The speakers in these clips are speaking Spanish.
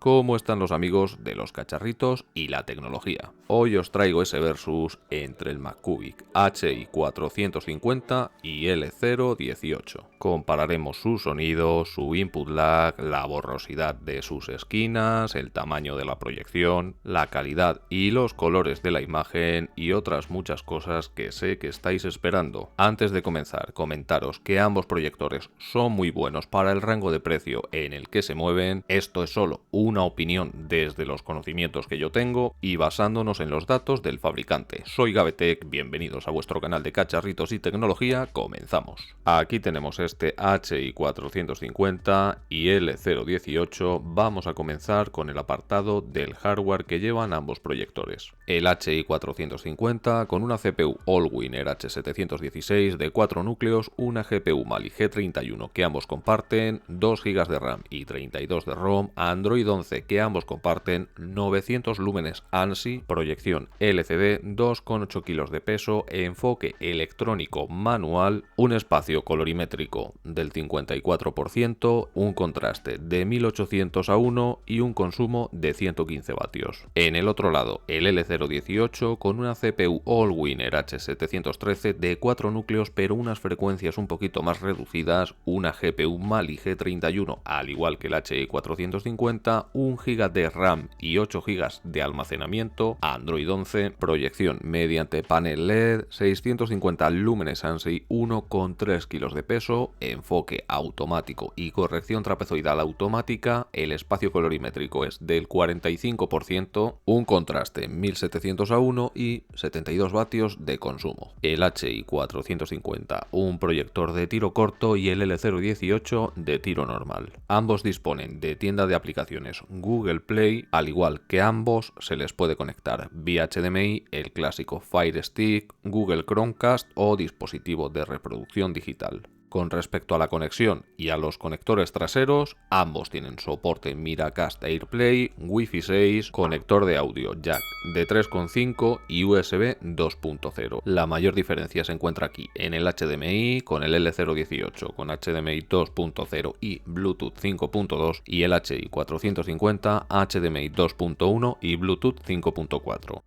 ¿Cómo están los amigos de los cacharritos y la tecnología? Hoy os traigo ese versus entre el MacCubic HI450 y L018. Compararemos su sonido, su input lag, la borrosidad de sus esquinas, el tamaño de la proyección, la calidad y los colores de la imagen y otras muchas cosas que sé que estáis esperando. Antes de comenzar, comentaros que ambos proyectores son muy buenos para el rango de precio en el que se mueven. Esto es solo una opinión desde los conocimientos que yo tengo y basándonos en los datos del fabricante. Soy Gavetech, bienvenidos a vuestro canal de cacharritos y tecnología, comenzamos. Aquí tenemos este HI450 y L018, vamos a comenzar con el apartado del hardware que llevan ambos proyectores. El HI450 con una CPU Allwinner H716 de 4 núcleos, una GPU Mali G31 que ambos comparten, 2 GB de RAM y 32 de ROM, Android 11 que ambos comparten, 900 lúmenes ANSI, proyección LCD, 2,8 kg de peso, enfoque electrónico manual, un espacio colorimétrico del 54%, un contraste de 1800:1 y un consumo de 115 vatios. En el otro lado, el L018 con una CPU Allwinner H713 de 4 núcleos pero unas frecuencias un poquito más reducidas, una GPU Mali G31 al igual que el HI450, 1 GB de RAM y 8 GB de almacenamiento, Android 11, proyección mediante panel LED, 650 lúmenes ANSI, 1,3 kg de peso, enfoque automático y corrección trapezoidal automática, el espacio colorimétrico es del 45%, un contraste 1700:1 y 72 vatios de consumo. El HI450, un proyector de tiro corto y el L018 de tiro normal. Ambos disponen de tienda de aplicaciones Google Play, al igual que ambos se les puede conectar vía HDMI, el clásico Fire Stick, Google Chromecast o dispositivo de reproducción digital. Con respecto a la conexión y a los conectores traseros, ambos tienen soporte Miracast AirPlay, Wi-Fi 6, conector de audio jack de 3,5 y USB 2.0. La mayor diferencia se encuentra aquí en el HDMI, con el L018 con HDMI 2.0 y Bluetooth 5.2 y el HI450 HDMI 2.1 y Bluetooth 5.4.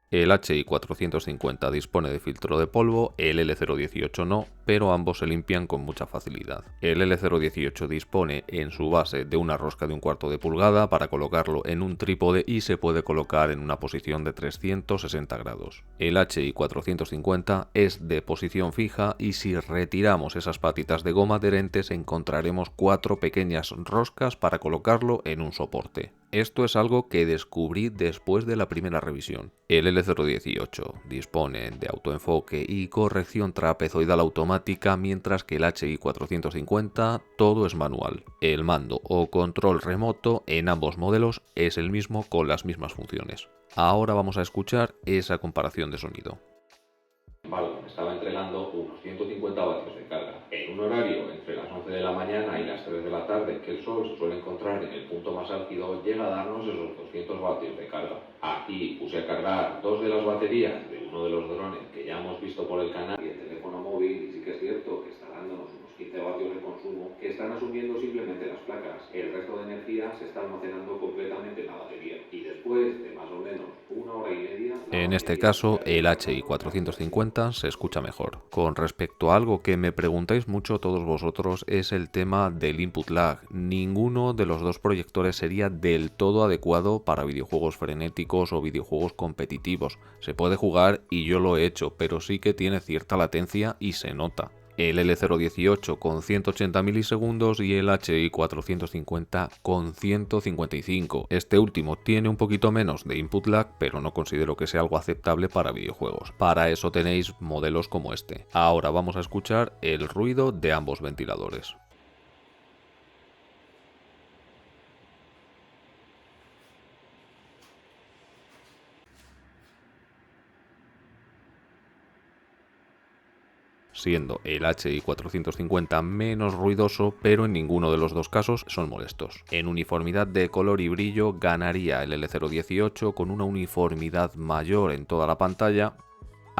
El HI450 dispone de filtro de polvo, el L018 no, pero ambos se limpian con mucha facilidad. El L018 dispone en su base de una rosca de 1/4 de pulgada para colocarlo en un trípode y se puede colocar en una posición de 360 grados. El HI450 es de posición fija y si retiramos esas patitas de goma adherentes encontraremos 4 pequeñas roscas para colocarlo en un soporte. Esto es algo que descubrí después de la primera revisión. El L018 dispone de autoenfoque y corrección trapezoidal automática, mientras que el HI450 todo es manual. El mando o control remoto en ambos modelos es el mismo con las mismas funciones. Ahora vamos a escuchar esa comparación de sonido. Estaba entregando unos 150 vatios de carga en un horario entre las 11 de la mañana y las 3 de la tarde, que el sol se suele encontrar en el punto más álgido, llega a darnos esos 200 vatios de carga. Aquí puse a cargar 2 de las baterías de uno de los drones que ya hemos visto por el canal y el teléfono móvil, y sí que es cierto que está dándonos unos 15 vatios de consumo que están asumiendo simplemente las placas. El resto de energía se está almacenando completamente en la batería y después de más o menos una hora y media... En este caso, el HI450 se escucha mejor. Con respecto a algo que me preguntáis mucho todos vosotros es el tema del input lag. Ninguno de los dos proyectores sería del todo adecuado para videojuegos frenéticos o videojuegos competitivos. Se puede jugar y yo lo he hecho, pero sí que tiene cierta latencia y se nota. El L018 con 180 milisegundos y el HI450 con 155. Este último tiene un poquito menos de input lag, pero no considero que sea algo aceptable para videojuegos. Para eso tenéis modelos como este. Ahora vamos a escuchar el ruido de ambos ventiladores. Siendo el HI450 menos ruidoso, pero en ninguno de los dos casos son molestos. En uniformidad de color y brillo ganaría el L018 con una uniformidad mayor en toda la pantalla,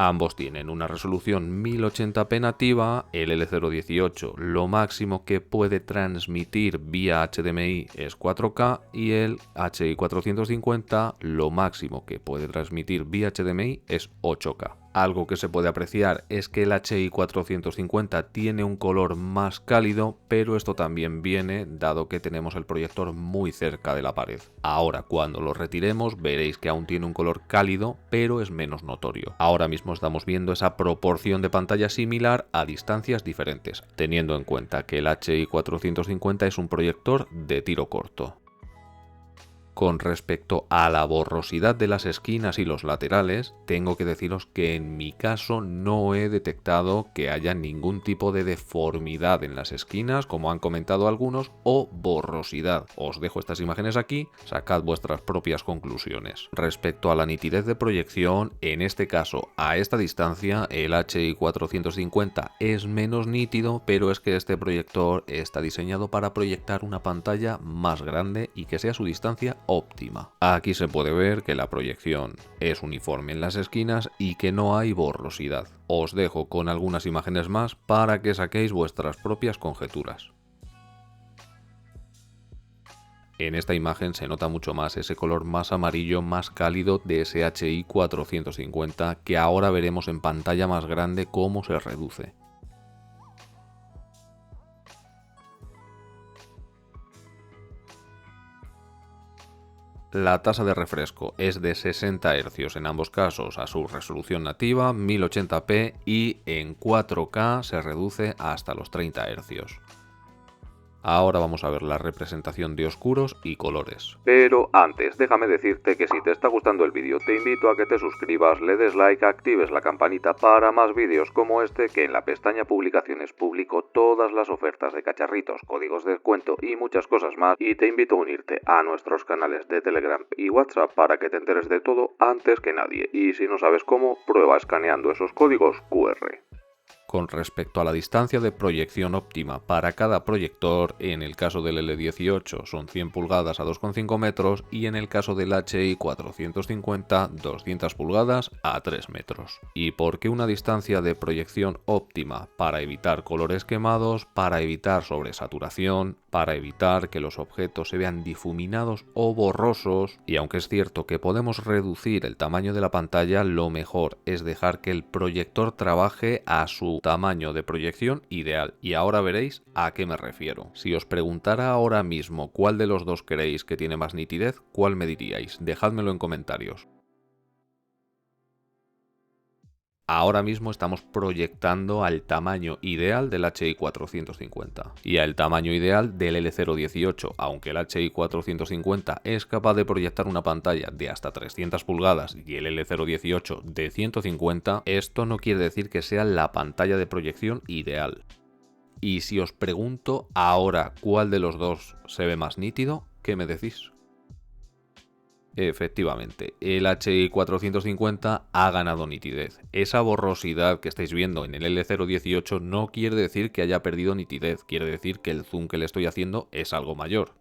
Ambos tienen una resolución 1080p nativa, el L018 lo máximo que puede transmitir vía HDMI es 4K y el HI450 lo máximo que puede transmitir vía HDMI es 8K. Algo que se puede apreciar es que el HI450 tiene un color más cálido, pero esto también viene dado que tenemos el proyector muy cerca de la pared. Ahora, cuando lo retiremos, veréis que aún tiene un color cálido, pero es menos notorio. Ahora mismo estamos viendo esa proporción de pantalla similar a distancias diferentes, teniendo en cuenta que el HI450 es un proyector de tiro corto. Con respecto a la borrosidad de las esquinas y los laterales, tengo que deciros que en mi caso no he detectado que haya ningún tipo de deformidad en las esquinas, como han comentado algunos, o borrosidad. Os dejo estas imágenes aquí, sacad vuestras propias conclusiones. Respecto a la nitidez de proyección, en este caso, a esta distancia, el HI450 es menos nítido, pero es que este proyector está diseñado para proyectar una pantalla más grande y que sea su distancia óptima. Aquí se puede ver que la proyección es uniforme en las esquinas y que no hay borrosidad. Os dejo con algunas imágenes más para que saquéis vuestras propias conjeturas. En esta imagen se nota mucho más ese color más amarillo, más cálido de ese HI450 que ahora veremos en pantalla más grande cómo se reduce. La tasa de refresco es de 60 Hz en ambos casos a su resolución nativa 1080p y en 4K se reduce hasta los 30 Hz. Ahora vamos a ver la representación de oscuros y colores. Pero antes, déjame decirte que si te está gustando el vídeo, te invito a que te suscribas, le des like, actives la campanita para más vídeos como este, que en la pestaña publicaciones publico todas las ofertas de cacharritos, códigos de descuento y muchas cosas más, y te invito a unirte a nuestros canales de Telegram y WhatsApp para que te enteres de todo antes que nadie. Y si no sabes cómo, prueba escaneando esos códigos QR. Con respecto a la distancia de proyección óptima para cada proyector, en el caso del L18 son 100 pulgadas a 2,5 metros y en el caso del HI450 200 pulgadas a 3 metros. ¿Y por qué una distancia de proyección óptima? Para evitar colores quemados, para evitar sobresaturación, para evitar que los objetos se vean difuminados o borrosos, y aunque es cierto que podemos reducir el tamaño de la pantalla, lo mejor es dejar que el proyector trabaje a su tamaño de proyección ideal, y ahora veréis a qué me refiero. Si os preguntara ahora mismo cuál de los dos creéis que tiene más nitidez, ¿cuál me diríais? Dejádmelo en comentarios. Ahora mismo estamos proyectando al tamaño ideal del HI450 y al tamaño ideal del L018, aunque el HI450 es capaz de proyectar una pantalla de hasta 300 pulgadas y el L018 de 150, esto no quiere decir que sea la pantalla de proyección ideal. Y si os pregunto ahora cuál de los dos se ve más nítido, ¿qué me decís? Efectivamente, el HI450 ha ganado nitidez. Esa borrosidad que estáis viendo en el L018 no quiere decir que haya perdido nitidez, quiere decir que el zoom que le estoy haciendo es algo mayor.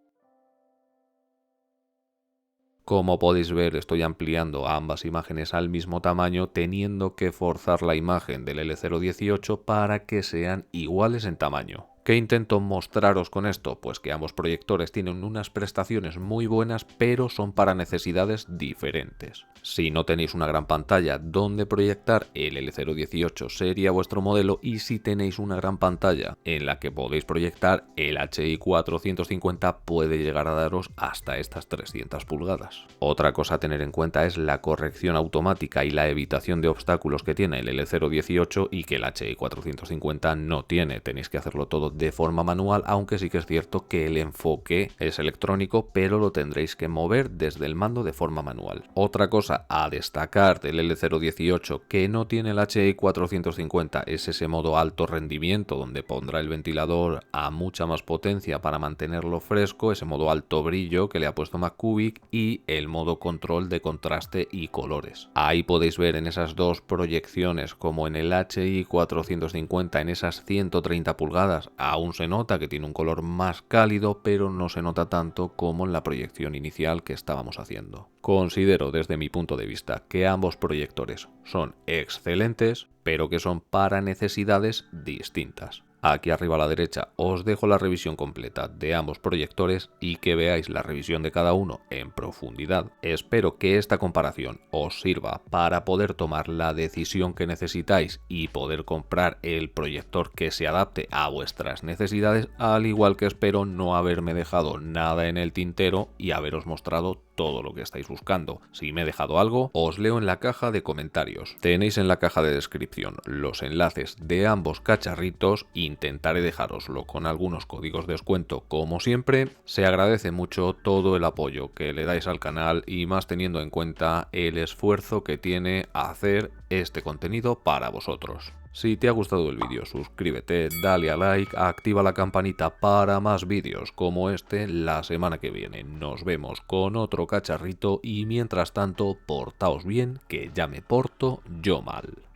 Como podéis ver, estoy ampliando ambas imágenes al mismo tamaño, teniendo que forzar la imagen del L018 para que sean iguales en tamaño. ¿Qué intento mostraros con esto? Pues que ambos proyectores tienen unas prestaciones muy buenas, pero son para necesidades diferentes. Si no tenéis una gran pantalla donde proyectar, el L018 sería vuestro modelo, y si tenéis una gran pantalla en la que podéis proyectar, el HI450 puede llegar a daros hasta estas 300 pulgadas. Otra cosa a tener en cuenta es la corrección automática y la evitación de obstáculos que tiene el L018 y que el HI450 no tiene. Tenéis que hacerlo todo de forma manual, aunque sí que es cierto que el enfoque es electrónico, pero lo tendréis que mover desde el mando de forma manual. Otra cosa a destacar del L018 que no tiene el HI450 es ese modo alto rendimiento, donde pondrá el ventilador a mucha más potencia para mantenerlo fresco, ese modo alto brillo que le ha puesto MacCubic, y el modo control de contraste y colores. Ahí podéis ver en esas dos proyecciones, como en el HI450 en esas 130 pulgadas aún se nota que tiene un color más cálido, pero no se nota tanto como en la proyección inicial que estábamos haciendo. Considero desde mi punto de vista que ambos proyectores son excelentes, pero que son para necesidades distintas. Aquí arriba a la derecha os dejo la revisión completa de ambos proyectores y que veáis la revisión de cada uno en profundidad. Espero que esta comparación os sirva para poder tomar la decisión que necesitáis y poder comprar el proyector que se adapte a vuestras necesidades, al igual que espero no haberme dejado nada en el tintero y haberos mostrado todo lo que estáis buscando. Si me he dejado algo, os leo en la caja de comentarios. Tenéis en la caja de descripción los enlaces de ambos cacharritos. Intentaré dejároslo con algunos códigos de descuento como siempre. Se agradece mucho todo el apoyo que le dais al canal y más teniendo en cuenta el esfuerzo que tiene hacer este contenido para vosotros. Si te ha gustado el vídeo, suscríbete, dale a like, activa la campanita para más vídeos como este la semana que viene. Nos vemos con otro cacharrito y mientras tanto, portaos bien, que ya me porto yo mal.